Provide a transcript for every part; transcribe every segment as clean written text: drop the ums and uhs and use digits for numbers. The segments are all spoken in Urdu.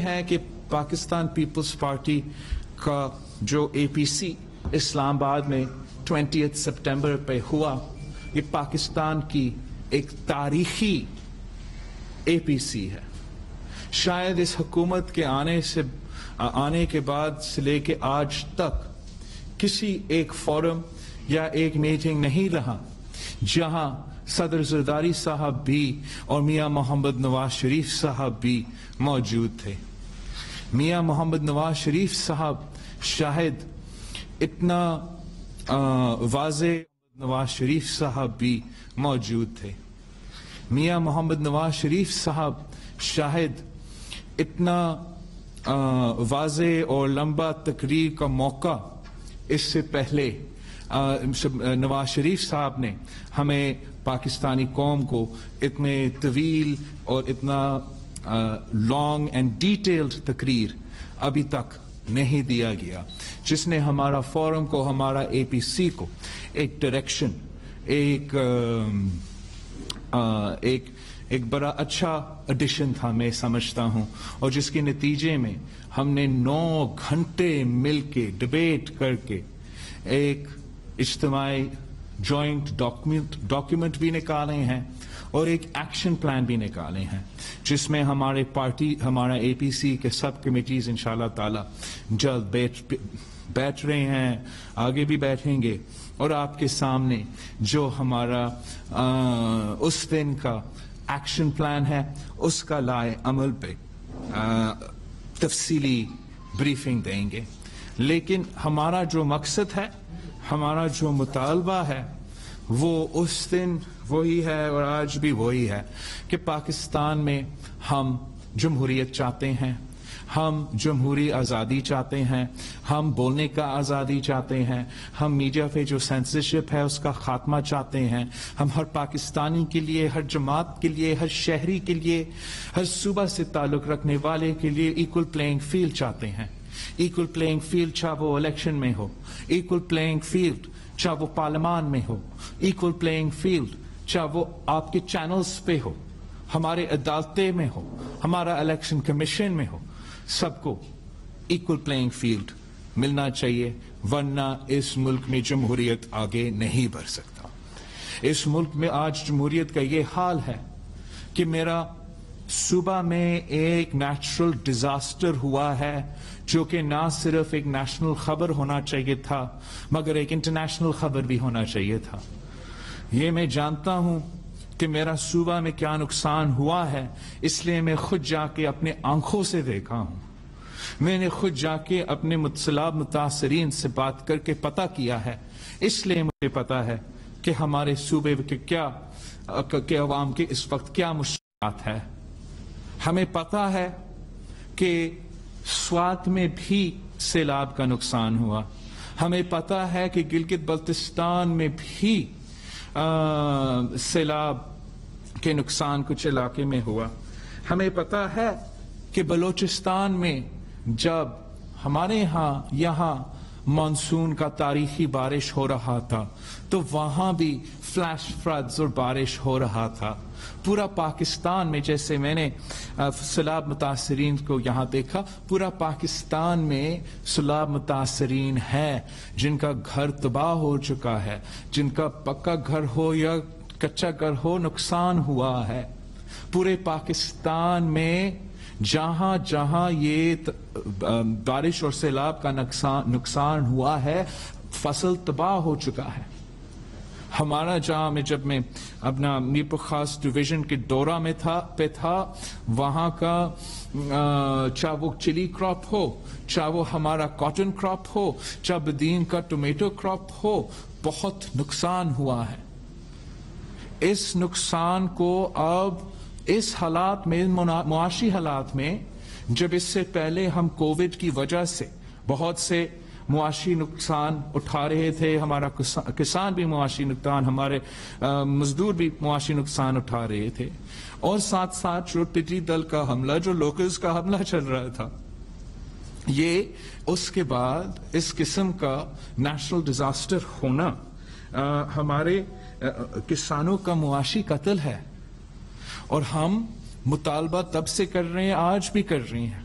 ہے کہ پاکستان پیپلز پارٹی کا جو APC اسلام آباد میں 20 سپٹمبر پہ ہوا، یہ پاکستان کی ایک تاریخی APC ہے. شاید اس حکومت کے آنے کے بعد سے لے کے آج تک کسی ایک فورم یا ایک میٹنگ نہیں رہا جہاں صدر زرداری صاحب بھی اور میاں محمد نواز شریف صاحب بھی موجود تھے. میاں محمد نواز شریف صاحب شاید اتنا واضح نواز شریف صاحب بھی موجود تھے. میاں محمد نواز شریف صاحب شاید اتنا واضح اور لمبا تقریر کا موقع اس سے پہلے نواز شریف صاحب نے ہمیں پاکستانی قوم کو اتنے طویل اور اتنا لانگ اینڈ ڈیٹیلڈ تقریر ابھی تک نہیں دیا گیا، جس نے ہمارا فورم کو، ہمارا APC کو ایک ڈائریکشن، ایک بڑا اچھا ایڈیشن تھا میں سمجھتا ہوں، اور جس کے نتیجے میں ہم نے 9 گھنٹے مل کے ڈبیٹ کر کے ایک اجتماعی جوائنٹ ڈاکیومنٹ بھی نکالے ہیں اور ایک ایکشن پلان بھی نکالے ہیں، جس میں ہمارا APC کے سب کمیٹیز انشاءاللہ تعالی جلد بیٹھ رہے ہیں، آگے بھی بیٹھیں گے، اور آپ کے سامنے جو ہمارا اس دن کا ایکشن پلان ہے اس کا لائے عمل پہ تفصیلی بریفنگ دیں گے. لیکن ہمارا جو مقصد ہے، ہمارا جو مطالبہ ہے، وہ اس دن وہی ہے اور آج بھی وہی ہے کہ پاکستان میں ہم جمہوریت چاہتے ہیں، ہم جمہوری آزادی چاہتے ہیں، ہم بولنے کا آزادی چاہتے ہیں، ہم میڈیا پہ جو سینسرشپ ہے اس کا خاتمہ چاہتے ہیں، ہم ہر پاکستانی کے لیے، ہر جماعت کے لیے، ہر شہری کے لیے، ہر صوبہ سے تعلق رکھنے والے کے لیے ایکول پلینگ فیلڈ چاہتے ہیں. ایکول پلینگ فیلڈ چاہے وہ الیکشن میں ہو، ایکول پلینگ فیلڈ چاہے وہ پارلیمان میں ہو، ایکول پلینگ فیلڈ چاہے وہ آپ کے چینلز پہ ہو، ہمارے عدالتیں میں ہو، ہمارا الیکشن کمیشن میں ہو، سب کو ایکول پلینگ فیلڈ ملنا چاہیے، ورنہ اس ملک میں جمہوریت آگے نہیں بڑھ سکتا. اس ملک میں آج جمہوریت کا یہ حال ہے کہ میرا صوبہ میں ایک نیچرل ڈیزاسٹر ہوا ہے جو کہ نہ صرف ایک نیشنل خبر ہونا چاہیے تھا مگر ایک انٹرنیشنل خبر بھی ہونا چاہیے تھا. یہ میں جانتا ہوں کہ میرا صوبہ میں کیا نقصان ہوا ہے، اس لیے میں خود جا کے اپنے آنکھوں سے دیکھا ہوں. میں نے خود جا کے اپنے متاثرین سے بات کر کے پتہ کیا ہے، اس لیے مجھے پتا ہے کہ ہمارے صوبے کے عوام کے اس وقت کیا مشکلات ہے. ہمیں پتا ہے کہ سوات میں بھی سیلاب کا نقصان ہوا، ہمیں پتا ہے کہ گلگت بلتستان میں بھی سیلاب کے نقصان کچھ علاقے میں ہوا، ہمیں پتا ہے کہ بلوچستان میں جب ہمارے یہاں مانسون کا تاریخی بارش ہو رہا تھا تو وہاں بھی فلیش فلڈز اور بارش ہو رہا تھا. پورا پاکستان میں، جیسے میں نے سیلاب متاثرین کو یہاں دیکھا، پورا پاکستان میں سیلاب متاثرین ہے جن کا گھر تباہ ہو چکا ہے، جن کا پکا گھر ہو یا کچا گھر ہو نقصان ہوا ہے. پورے پاکستان میں جہاں جہاں یہ بارش اور سیلاب کا نقصان ہوا ہے، فصل تباہ ہو چکا ہے. ہمارا جب میں اپنا میرپور خاص ڈویژن کے دورہ میں تھا، وہاں کا چاہے وہ چلی کراپ ہو، چاہے وہ ہمارا کاٹن کراپ ہو، چاہے بدین کا ٹومیٹو کراپ ہو، بہت نقصان ہوا ہے. اس نقصان کو اب اس حالات میں، معاشی حالات میں، جب اس سے پہلے ہم کووڈ کی وجہ سے بہت سے معاشی نقصان اٹھا رہے تھے، ہمارا کسان بھی معاشی نقصان، ہمارے مزدور بھی معاشی نقصان اٹھا رہے تھے، اور ساتھ ساتھ جو ٹڈی دل کا حملہ، جو لوکلز کا حملہ چل رہا تھا، یہ اس کے بعد اس قسم کا نیشنل ڈیزاسٹر ہونا ہمارے کسانوں کا معاشی قتل ہے. اور ہم مطالبہ تب سے کر رہے ہیں، آج بھی کر رہے ہیں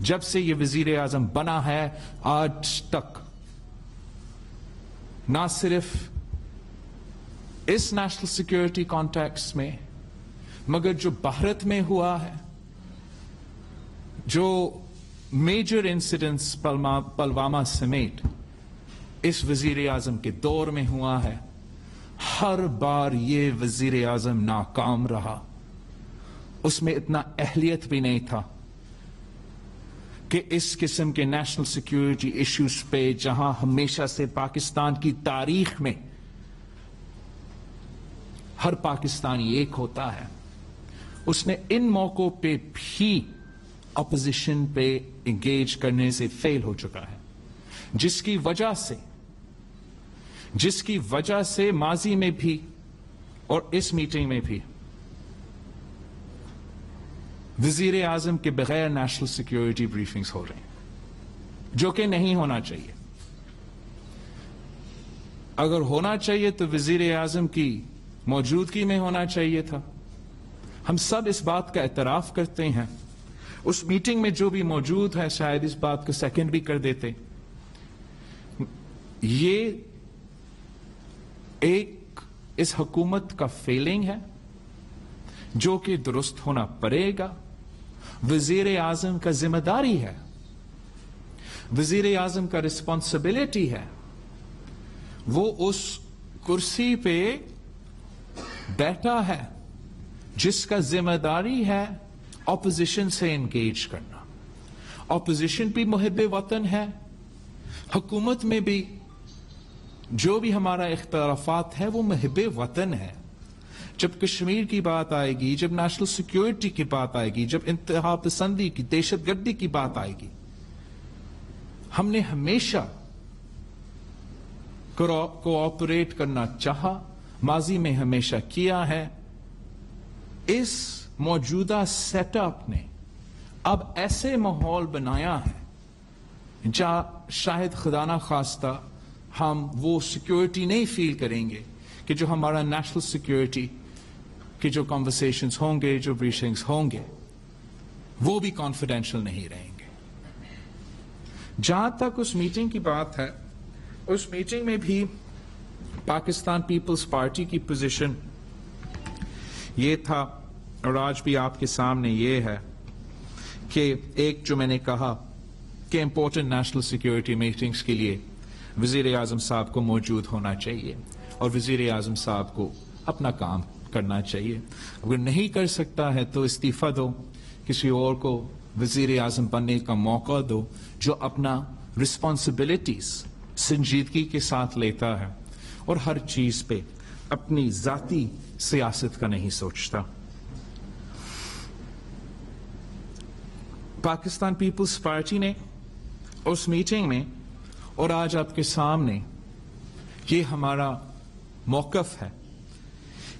جب سے یہ وزیر اعظم بنا ہے آج تک نہ صرف اس نیشنل سیکیورٹی کانٹیکس میں مگر جو بھارت میں ہوا ہے، جو میجر انسیڈنٹس پلوامہ سمیت اس وزیر اعظم کے دور میں ہوا ہے، ہر بار یہ وزیر اعظم ناکام رہا. اس میں اتنا اہلیت بھی نہیں تھا کہ اس قسم کے نیشنل سیکیورٹی ایشوز پہ، جہاں ہمیشہ سے پاکستان کی تاریخ میں ہر پاکستانی ایک ہوتا ہے، اس نے ان موقعوں پہ بھی اپوزیشن پہ انگیج کرنے سے فیل ہو چکا ہے، جس کی وجہ سے ماضی میں بھی اور اس میٹنگ میں بھی وزیر اعظم کے بغیر نیشنل سیکیورٹی بریفنگز ہو رہے ہیں، جو کہ نہیں ہونا چاہیے. اگر ہونا چاہیے تو وزیر اعظم کی موجودگی میں ہونا چاہیے تھا. ہم سب اس بات کا اعتراف کرتے ہیں. اس میٹنگ میں جو بھی موجود ہے شاید اس بات کو سیکنڈ بھی کر دیتے. یہ ایک اس حکومت کا فیلنگ ہے جو کہ درست ہونا پڑے گا. وزیر اعظم کا ذمہ داری ہے، وزیر اعظم کا رسپانسبلٹی ہے. وہ اس کرسی پہ بیٹھا ہے جس کا ذمہ داری ہے اپوزیشن سے انگیج کرنا. اپوزیشن بھی محب وطن ہے، حکومت میں بھی جو بھی ہمارا اختلافات ہے وہ محب وطن ہے. جب کشمیر کی بات آئے گی، جب نیشنل سیکیورٹی کی بات آئے گی، جب انتہا پسندی کی، دہشت گردی کی بات آئے گی، ہم نے ہمیشہ کوآپریٹ کرنا چاہا، ماضی میں ہمیشہ کیا ہے. اس موجودہ سیٹ اپ نے اب ایسے ماحول بنایا ہے جہاں شاید خدا نہ خواستہ ہم وہ سیکیورٹی نہیں فیل کریں گے کہ جو ہمارا نیشنل سیکیورٹی کے جو کنورسیشنز ہوں گے، جو بریفنگز ہوں گے، وہ بھی کانفیڈینشیل نہیں رہیں گے. جہاں تک اس میٹنگ کی بات ہے، اس میٹنگ میں بھی پاکستان پیپلز پارٹی کی پوزیشن یہ تھا، اور آج بھی آپ کے سامنے یہ ہے کہ ایک جو میں نے کہا کہ امپورٹنٹ نیشنل سیکیورٹی میٹنگز کے لیے وزیر اعظم صاحب کو موجود ہونا چاہیے اور وزیر اعظم صاحب کو اپنا کام کرنا چاہیے. اگر نہیں کر سکتا ہے تو استعفیٰ دو، کسی اور کو وزیر اعظم بننے کا موقع دو جو اپنا رسپانسبلٹیز سنجیدگی کے ساتھ لیتا ہے اور ہر چیز پہ اپنی ذاتی سیاست کا نہیں سوچتا. پاکستان پیپلز پارٹی نے اس میٹنگ میں اور آج آپ کے سامنے یہ ہمارا موقف ہے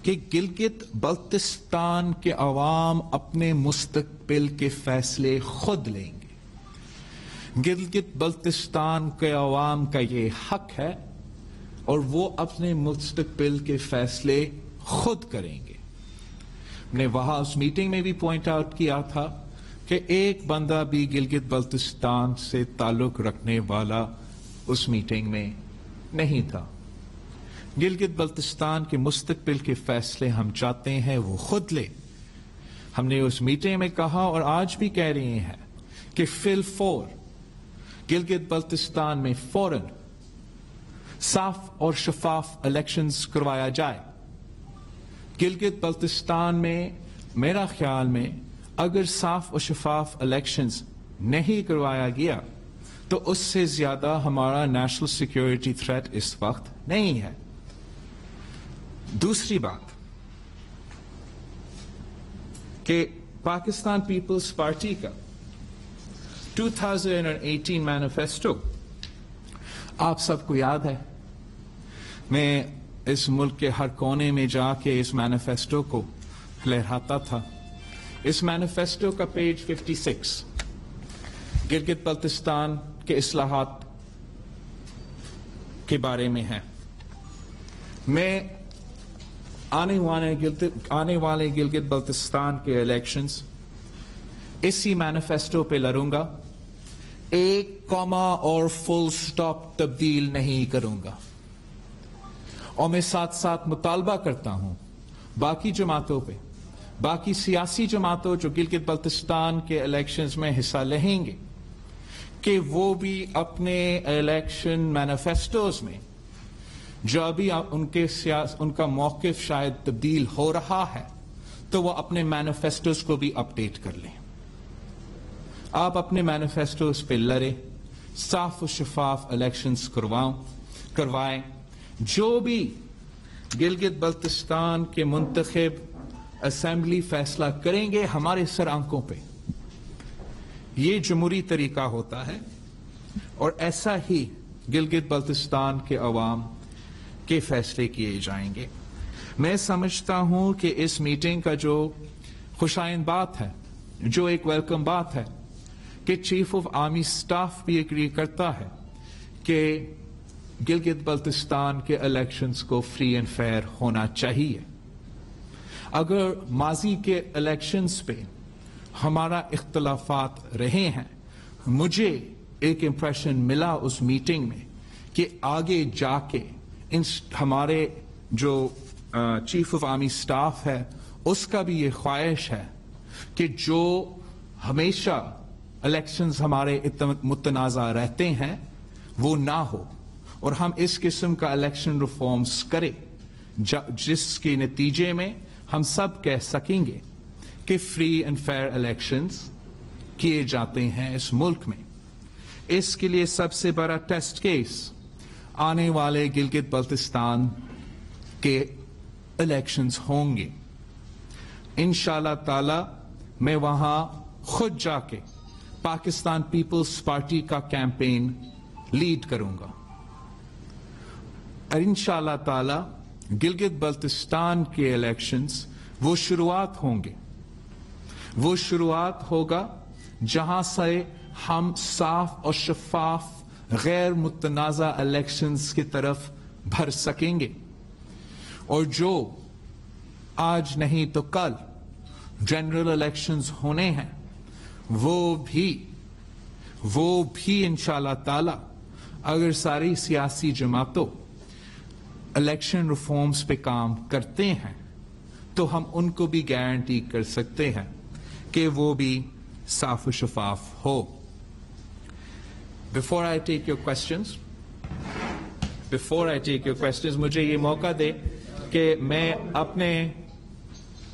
کہ گلگت بلتستان کے عوام اپنے مستقبل کے فیصلے خود لیں گے. گلگت بلتستان کے عوام کا یہ حق ہے اور وہ اپنے مستقبل کے فیصلے خود کریں گے. نے وہاں اس میٹنگ میں بھی پوائنٹ آؤٹ کیا تھا کہ ایک بندہ بھی گلگت بلتستان سے تعلق رکھنے والا اس میٹنگ میں نہیں تھا. گلگت بلتستان کے مستقبل کے فیصلے ہم چاہتے ہیں وہ خود لے. ہم نے اس میٹنگ میں کہا اور آج بھی کہہ رہے ہیں کہ فی الفور گلگت بلتستان میں فوراً صاف اور شفاف الیکشنز کروایا جائے. گلگت بلتستان میں میرا خیال میں اگر صاف اور شفاف الیکشنز نہیں کروایا گیا تو اس سے زیادہ ہمارا نیشنل سیکیورٹی تھریٹ اس وقت نہیں ہے. دوسری بات کہ پاکستان پیپلز پارٹی کا 2018 مینیفیسٹو آپ سب کو یاد ہے. میں اس ملک کے ہر کونے میں جا کے اس مینیفیسٹو کو لہراتا تھا. اس مینیفیسٹو کا پیج 56 گلگت بلتستان کے اصلاحات کے بارے میں ہے. میں آنے والے گلگت بلتستان کے الیکشنز اسی مینیفیسٹو پہ لڑوں گا ایک کاما اور فل سٹاپ تبدیل نہیں کروں گا. اور میں ساتھ ساتھ مطالبہ کرتا ہوں باقی جماعتوں پہ، باقی سیاسی جماعتوں جو گلگت بلتستان کے الیکشنز میں حصہ لیں گے، کہ وہ بھی اپنے الیکشن مینیفیسٹوز میں جو ابھی ان کا موقف شاید تبدیل ہو رہا ہے، تو وہ اپنے مینیفیسٹوز کو بھی اپڈیٹ کر لیں. آپ اپنے مینیفیسٹوز پہ لڑیں، صاف و شفاف الیکشنز کروائیں. جو بھی گلگت بلتستان کے منتخب اسمبلی فیصلہ کریں گے ہمارے سر آنکھوں پہ. یہ جمہوری طریقہ ہوتا ہے اور ایسا ہی گلگت بلتستان کے عوام کے فیصلے کیے جائیں گے. میں سمجھتا ہوں کہ اس میٹنگ کا جو خوشائند بات ہے، جو ایک ویلکم بات ہے، کہ چیف آف آرمی سٹاف بھی ایگری کرتا ہے کہ گلگت بلتستان کے الیکشنز کو فری اینڈ فیئر ہونا چاہیے. اگر ماضی کے الیکشنز پہ ہمارا اختلافات رہے ہیں، مجھے ایک امپریشن ملا اس میٹنگ میں کہ آگے جا کے ہمارے جو چیف آف آرمی سٹاف ہے اس کا بھی یہ خواہش ہے کہ جو ہمیشہ الیکشنز ہمارے متنازع رہتے ہیں وہ نہ ہو، اور ہم اس قسم کا الیکشن ریفارمز کریں جس کے نتیجے میں ہم سب کہہ سکیں گے کہ فری اینڈ فیئر الیکشنز کیے جاتے ہیں اس ملک میں. اس کے لیے سب سے بڑا ٹیسٹ کیس آنے والے گلگت بلتستان کے الیکشنز ہوں گے. انشاءاللہ تعالی میں وہاں خود جا کے پاکستان پیپلز پارٹی کا کیمپین لیڈ کروں گا. اور انشاءاللہ تعالی گلگت بلتستان کے الیکشنز وہ شروعات ہوں گے، وہ شروعات ہوگا جہاں سے ہم صاف اور شفاف غیر متنازع الیکشنز کی طرف بڑھ سکیں گے. اور جو آج نہیں تو کل جنرل الیکشنز ہونے ہیں وہ بھی انشاءاللہ تعالی اگر ساری سیاسی جماعتوں الیکشن ریفارمز پہ کام کرتے ہیں تو ہم ان کو بھی گارنٹی کر سکتے ہیں کہ وہ بھی صاف و شفاف ہو. Before I take your questions, مجھے یہ موقع دے کہ میں اپنے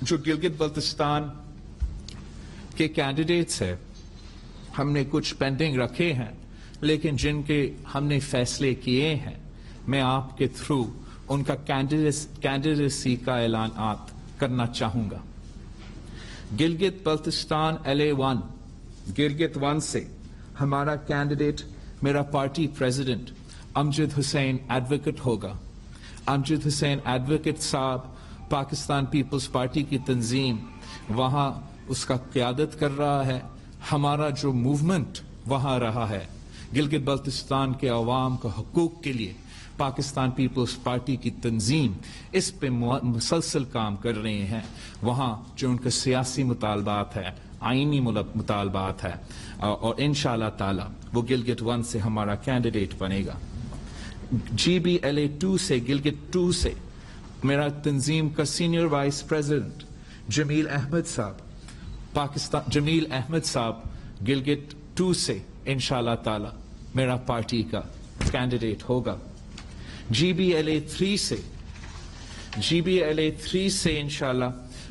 جو گلگت بلتستان کے کینڈیڈیٹس ہیں، ہم نے کچھ پینڈنگ رکھے ہیں لیکن جن کے ہم نے فیصلے کیے ہیں، میں آپ کے تھرو ان کا کینڈیڈیسی کا اعلانات کرنا چاہوں گا. گلگت بلتستان LA1 گلگت 1 سے ہمارا کینڈیڈیٹ میرا پارٹی پریزیڈنٹ امجد حسین ایڈوکیٹ ہوگا. امجد حسین ایڈوکیٹ صاحب پاکستان پیپلز پارٹی کی تنظیم وہاں اس کا قیادت کر رہا ہے. ہمارا جو موومنٹ وہاں رہا ہے گلگت بلتستان کے عوام کا حقوق کے لیے، پاکستان پیپلز پارٹی کی تنظیم اس پہ مسلسل کام کر رہے ہیں. وہاں جو ان کے سیاسی مطالبات ہے، آئینی مطالبات ہے، اور انشاءاللہ تعالی وہ گلگت 1 سے ہمارا کینڈیڈیٹ بنے گا. GBLA 2 سے گلگت 2 سے میرا تنظیم کا سینئر وائس پریزیڈنٹ جمیل احمد صاحب گلگت 2 سے انشاءاللہ تعالی میرا پارٹی کا کینڈیڈیٹ ہوگا. GBLA 3 سے انشاءاللہ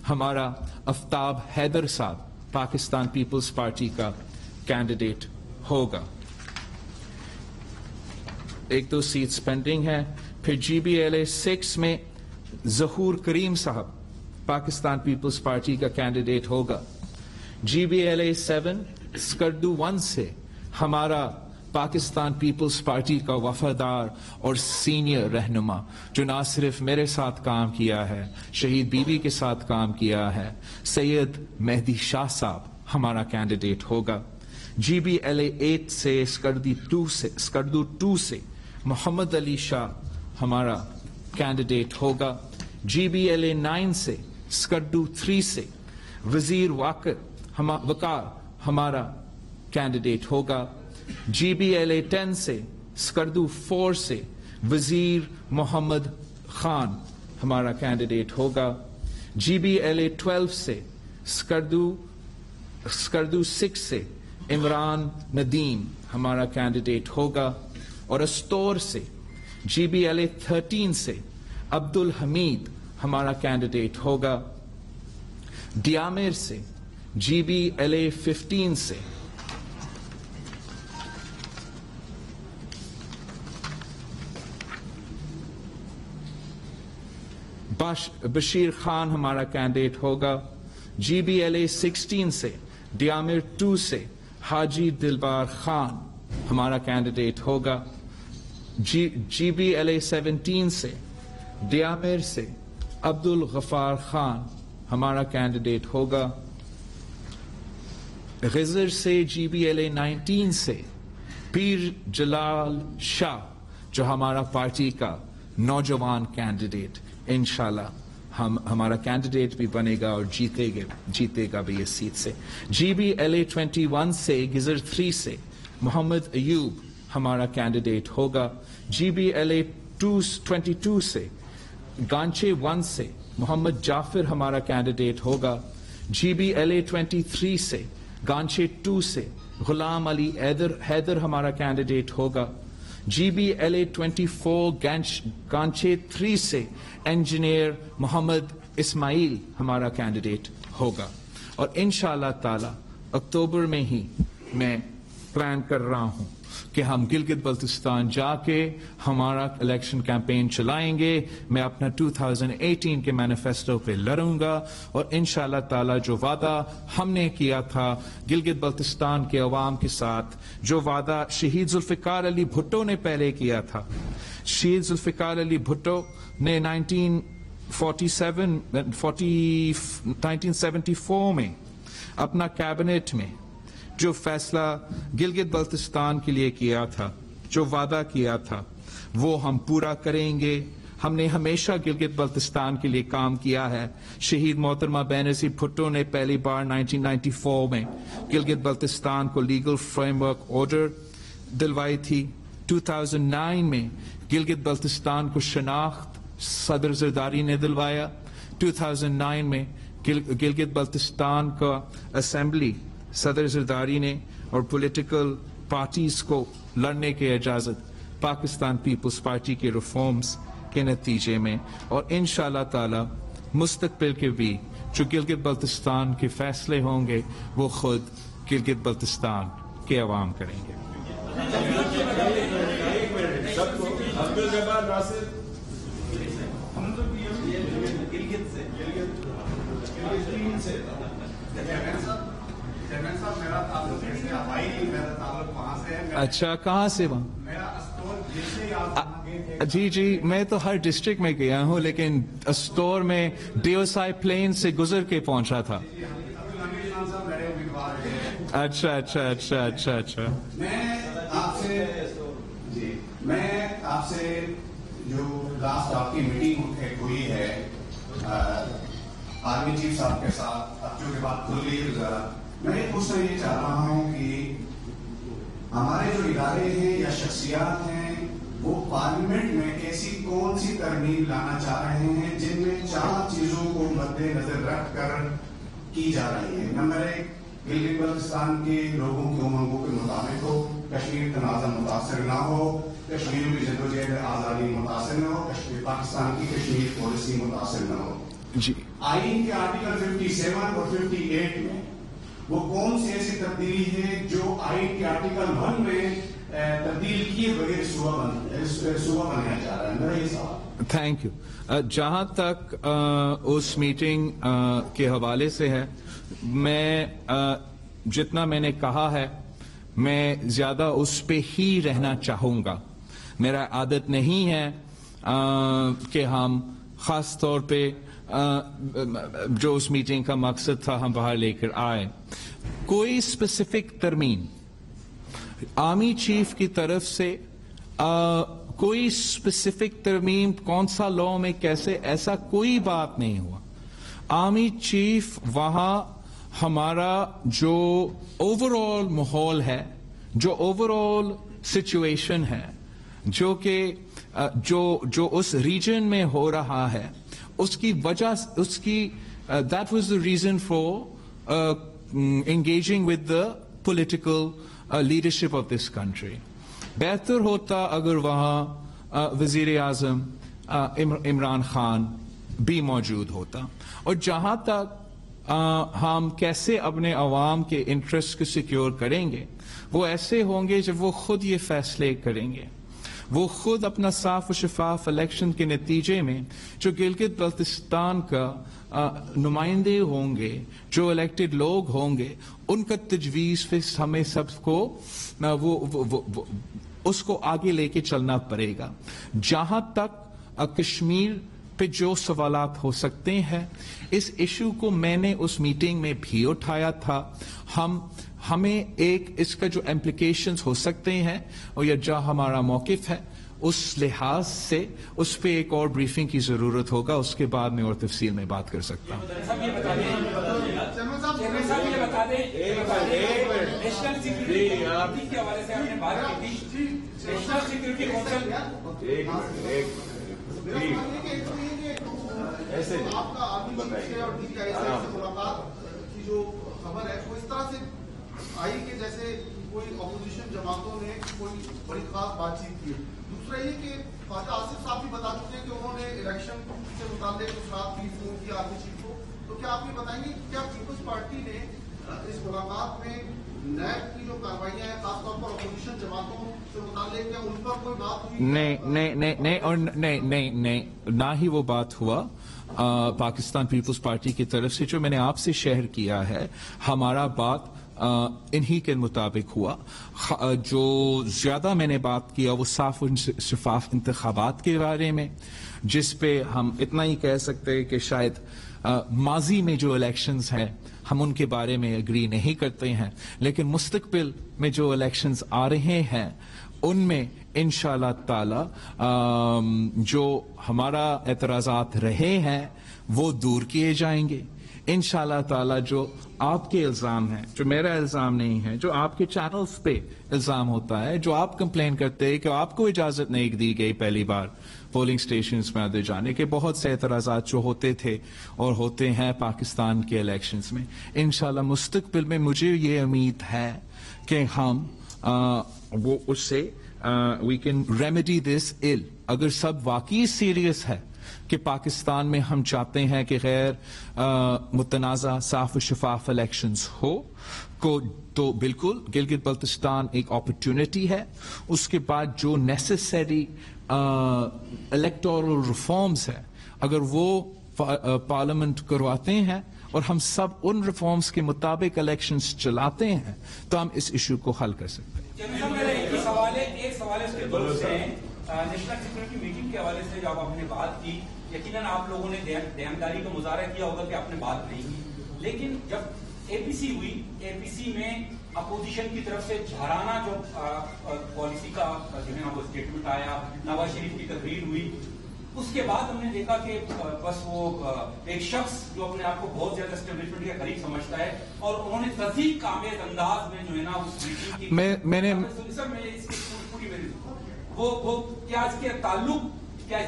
ہمارا آفتاب حیدر صاحب پاکستان پیپلز پارٹی کا کینڈیڈیٹ ہوگا. 1-2 سیٹس پینڈنگ ہیں. پھر GBLA 6 میں ظہور کریم صاحب پاکستان پیپلز پارٹی کا کینڈیڈیٹ ہوگا. GBLA 7 اسکردو 1 سے ہمارا پاکستان پیپلز پارٹی کا وفادار اور سینئر رہنما جو نہ صرف میرے ساتھ کام کیا ہے، شہید بی بی کے ساتھ کام کیا ہے، سید مہدی شاہ صاحب ہمارا کینڈیڈیٹ ہوگا. GBLA 8 سے اسکردو 2 سے محمد علی شاہ ہمارا کینڈیڈیٹ ہوگا. GBLA 9 سے اسکردو 3 سے وزیر وقار ہمارا کینڈیڈیٹ ہوگا. GBLA 10 سے اسکردو 4 سے وزیر محمد خان ہمارا کینڈیڈیٹ ہوگا. GBLA 12 سے اسکردو 6 سے عمران ندیم ہمارا کینڈیڈیٹ ہوگا. اور استور سے GBLA 13 سے عبد الحمید ہمارا کینڈیڈیٹ ہوگا. ڈیامیر سے GBLA 15 سے بشیر خان ہمارا کینڈیڈیٹ ہوگا. GBLA 16 سے ڈیامیر 2 سے حاجی دلبار خان ہمارا کینڈیڈیٹ ہوگا. GBLA 17 سے ڈیامیر سے عبد الغفار خان ہمارا کینڈیڈیٹ ہوگا. غزر سے GBLA 19 سے پیر جلال شاہ جو ہمارا پارٹی کا نوجوان کینڈیڈیٹ انشاءاللہ ہمارا کینڈیڈیٹ بھی بنے گا اور جیتے گا بھی اس سیٹ سے. GBLA 21 سے غزر 3 سے محمد ایوب ہمارا کینڈیڈیٹ ہوگا. GBLA 22 سے گانچے 1 سے محمد جعفر ہمارا کینڈیڈیٹ ہوگا. GBLA 23 سے گانچے 2 سے غلام علی حیدر ہمارا کینڈیڈیٹ ہوگا. GBLA 24 گانچے 3 سے انجینئر محمد اسماعیل ہمارا کینڈیڈیٹ ہوگا. اور انشاءاللہ تعالی اکتوبر میں ہی میں پلان کر رہا ہوں کہ ہم گلگت بلتستان جا کے ہمارا الیکشن کیمپین چلائیں گے. میں اپنا 2018 کے مینیفیسٹو پہ لڑوں گا اور انشاءاللہ تعالی جو وعدہ ہم نے کیا تھا گلگت بلتستان کے عوام کے ساتھ، جو وعدہ شہید ذوالفقار علی بھٹو نے پہلے کیا تھا. شہید ذوالفقار علی بھٹو نے 1974 میں اپنا کیبنٹ میں جو فیصلہ گلگت بلتستان کے لیے کیا تھا، جو وعدہ کیا تھا، وہ ہم پورا کریں گے. ہم نے ہمیشہ گلگت بلتستان کے لیے کام کیا ہے. شہید محترمہ بینظیر بھٹو نے پہلی بار 1994 میں گلگت بلتستان کو لیگل فریم ورک آرڈر دلوائی تھی. 2009 میں گلگت بلتستان کو شناخت صدر زرداری نے دلوایا. 2009 میں گلگت بلتستان کا اسمبلی صدر زرداری نے اور پولیٹیکل پارٹیز کو لڑنے کی اجازت پاکستان پیپلز پارٹی کے ریفارمز کے نتیجے میں. اور انشاءاللہ تعالی مستقبل کے بھی جو گلگت بلتستان کے فیصلے ہوں گے وہ خود گلگت بلتستان کے عوام کریں گے. اچھا، کہاں سے وہاں؟ جی میں تو ہر ڈسٹرکٹ میں گیا ہوں، لیکن اسٹور میں ڈیوسائی پلین سے گزر کے پہنچا تھا. اچھا میں آپ سے جو لاسٹ آپ کی میٹنگ ہوئی ہے آرمی چیف صاحب کے ساتھ، اب جو کہ بات کھل گئی ذرا میں پوچھنا یہ چاہ رہا ہوں کہ ہمارے جو ادارے ہیں یا شخصیات ہیں وہ پارلیمنٹ میں ایسی کون سی ترمیم لانا چاہ رہے ہیں جن میں 4 چیزوں کو مد نظر رکھ کر کی جا رہی ہے. نمبر 1، گلگت بلتستان کے لوگوں کی امنگوں کے مطابق ہو، کشمیر تنازع متاثر نہ ہو، کشمیر کی جدوجہد آزادی متاثر نہ ہو، پاکستان کی کشمیر پالیسی متاثر نہ ہو. جی آئین کے آرٹیکل 57 اور 58 میں وہ کون سی ایسی تبدیلی ہے جو آئین کے آرٹیکل 1 میں تبدیل کیے بغیر صوبہ بنایا جا رہا ہے؟ میرا یہ سوال. Thank you. جہاں تک اس میٹنگ کے حوالے سے ہے، میں جتنا میں نے کہا ہے میں زیادہ اس پہ ہی رہنا چاہوں گا. میرا عادت نہیں ہے کہ ہم خاص طور پہ جو اس میٹنگ کا مقصد تھا ہم باہر لے کر آئے. کوئی اسپیسیفک ترمیم آرمی چیف کی طرف سے کوئی اسپیسیفک ترمیم کون سا لا میں کیسے، ایسا کوئی بات نہیں ہوا. آرمی چیف وہاں ہمارا جو اوور آل ماحول ہے، جو اوور آل سچویشن ہے جو کہ جو اس ریجن میں ہو رہا ہے اس کی وجہ اس کی that was the reason for engaging with the political leadership of this country. بہتر ہوتا اگر وہاں وزیر اعظم عمران خان بھی موجود ہوتا. اور جہاں تک ہم کیسے اپنے عوام کے انٹرسٹ کو سیکیور کریں گے وہ ایسے ہوں گے جب وہ خود یہ فیصلے کریں گے. وہ خود اپنا صاف و شفاف الیکشن کے نتیجے میں جو گلگت بلتستان کا نمائندے ہوں گے, جو الیکٹڈ لوگ ہوں گے, ان کا تجویز ہمیں سب کو اس کو آگے لے کے چلنا پڑے گا. جہاں تک کشمیر پہ جو سوالات ہو سکتے ہیں اس ایشو کو میں نے اس میٹنگ میں بھی اٹھایا تھا. ہمیں ایک اس کا جو امپلیکیشنز ہو سکتے ہیں اور یا جو ہمارا موقف ہے اس لحاظ سے اس پہ ایک اور بریفنگ کی ضرورت ہوگا. اس کے بعد میں اور تفصیل میں بات کر سکتا ہوں. آپ کا آرمی چیف سے اور ڈی جی آئی سے ملاقات کی جو خبر ہے وہ اس طرح سے آئی کہ جیسے کوئی اپوزیشن جماعتوں نے کوئی بڑی خاص بات چیت کی. دوسرا یہ کہ خواجہ آصف صاحب بھی بتا چکے ہیں کہ انہوں نے الیکشن سے متعلق کچھ رات بھی فون کیا آرمی چیف کو. تو کیا آپ یہ بتائیں گے کیا پیپلز پارٹی نے اس ملاقات میں نیب کی جو کاروائیاں ہیں خاص طور پر اپوزیشن جماعتوں سے متعلق کیا ان پر کوئی بات ہوئی؟ نہیں, نہ ہی وہ بات ہوا. پاکستان پیپلز پارٹی کی طرف سے جو میں نے آپ سے شیئر کیا ہے ہمارا بات انہی کے مطابق ہوا. جو زیادہ میں نے بات کیا وہ صاف و شفاف انتخابات کے بارے میں, جس پہ ہم اتنا ہی کہہ سکتے ہیں کہ شاید ماضی میں جو الیکشنز ہیں ہم ان کے بارے میں اگری نہیں کرتے ہیں, لیکن مستقبل میں جو الیکشنز آ رہے ہیں ان میں انشاءاللہ تعالی جو ہمارا اعتراضات رہے ہیں وہ دور کیے جائیں گے. انشاءاللہ تعالی جو آپ کے الزام ہیں, جو میرا الزام نہیں ہے, جو آپ کے چینلز پہ الزام ہوتا ہے, جو آپ کمپلین کرتے ہیں کہ آپ کو اجازت نہیں دی گئی پہلی بار پولنگ سٹیشنز میں اندر جانے کے, بہت سے اعتراضات جو ہوتے تھے اور ہوتے ہیں پاکستان کے الیکشنز میں, انشاءاللہ مستقبل میں مجھے یہ امید ہے کہ ہم وہ اس سے we can remedy this ill. اگر سب واقعی سیریس ہے کہ پاکستان میں ہم چاہتے ہیں کہ غیر متنازع صاف و شفاف الیکشنز ہو تو بالکل گلگت بلتستان ایک اپرچونٹی ہے. اس کے بعد جو نیسیسری الیکٹورل ریفارمز ہے اگر وہ پارلیمنٹ کرواتے ہیں اور ہم سب ان ریفارمز کے مطابق الیکشنز چلاتے ہیں تو ہم اس ایشو کو حل کر سکتے ہیں. ایک سوال ہے اس کے درست ہے نیشنل سیکورٹی میٹنگ کے حوالے سے جب آپ نے بات کی یقیناً آپ لوگوں نے دیمداری کا مظاہرہ کیا ہوگا کہ آپ نے بات نہیں کی, لیکن جب اے پی سی ہوئی اے پی سی میں اپوزیشن کی طرف سے جھرانہ جو پالیسی کا جو ہے وہ اسٹیٹمنٹ آیا, نواز شریف کی تقریر ہوئی, اس کے بعد ہم نے دیکھا کہ بس وہ ایک شخص جو اپنے آپ کو بہت زیادہ اسٹیبلشمنٹ کے قریب سمجھتا ہے اور انہوں نے تصدیق کامیز انداز میں جو ہے نا اس میٹنگ کی میں نے وہ کیا اس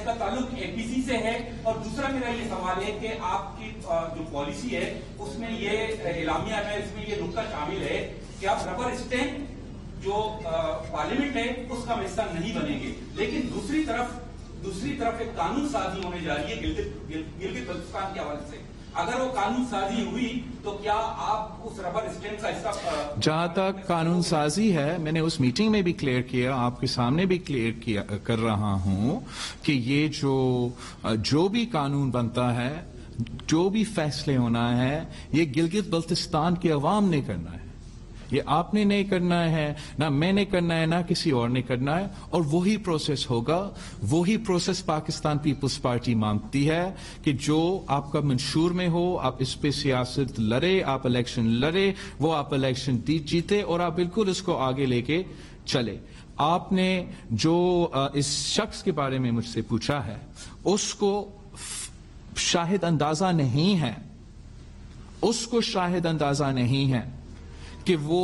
کا تعلق اے پی سی سے ہے. اور دوسرا میرا یہ سوال ہے کہ آپ کی جو پالیسی ہے اس میں یہ اعلامیہ ہے, اس میں یہ نقطہ شامل ہے کہ آپ ربر اسٹیمپ جو پارلیمنٹ ہے اس کا حصہ نہیں بنیں گے, لیکن دوسری طرف ایک قانون سازی ہونے جا رہی ہے گلگت بلتستان کے حوالے سے. اگر وہ قانون سازی ہوئی تو کیا آپ اس ربر اسٹیمپ کا حصہ؟ جہاں تک قانون سازی ہے میں نے اس میٹنگ میں بھی کلیئر کیا, آپ کے سامنے بھی کلیئر کر رہا ہوں کہ یہ جو بھی قانون بنتا ہے, جو بھی فیصلے ہونا ہے, یہ گلگت بلتستان کے عوام نے کرنا ہے. یہ آپ نے نہیں کرنا ہے, نہ میں نے کرنا ہے, نہ کسی اور نے کرنا ہے, اور وہی پروسیس ہوگا. وہی پروسیس پاکستان پیپلز پارٹی مانگتی ہے کہ جو آپ کا منشور میں ہو, آپ اس پہ سیاست لڑے, آپ الیکشن لڑے, وہ آپ الیکشن جیتے اور آپ بالکل اس کو آگے لے کے چلے. آپ نے جو اس شخص کے بارے میں مجھ سے پوچھا ہے اس کو شاہد اندازہ نہیں ہے کہ وہ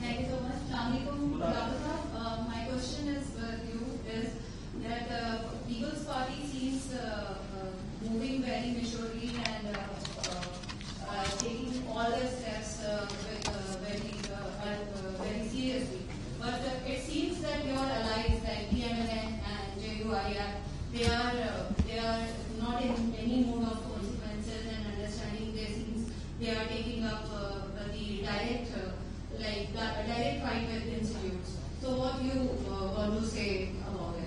Thank you so much. moving very maturely and taking all the steps very seriously. But it seems that your allies like PMLN and JUIR, they are not in any mood of consequences and understanding. They are taking up the direct fight with institutes. So what you want to say about it?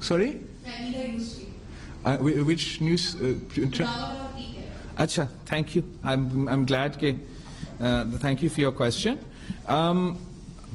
Sorry? Which news? Acha, thank you. I'm glad ke. Thank you for your question.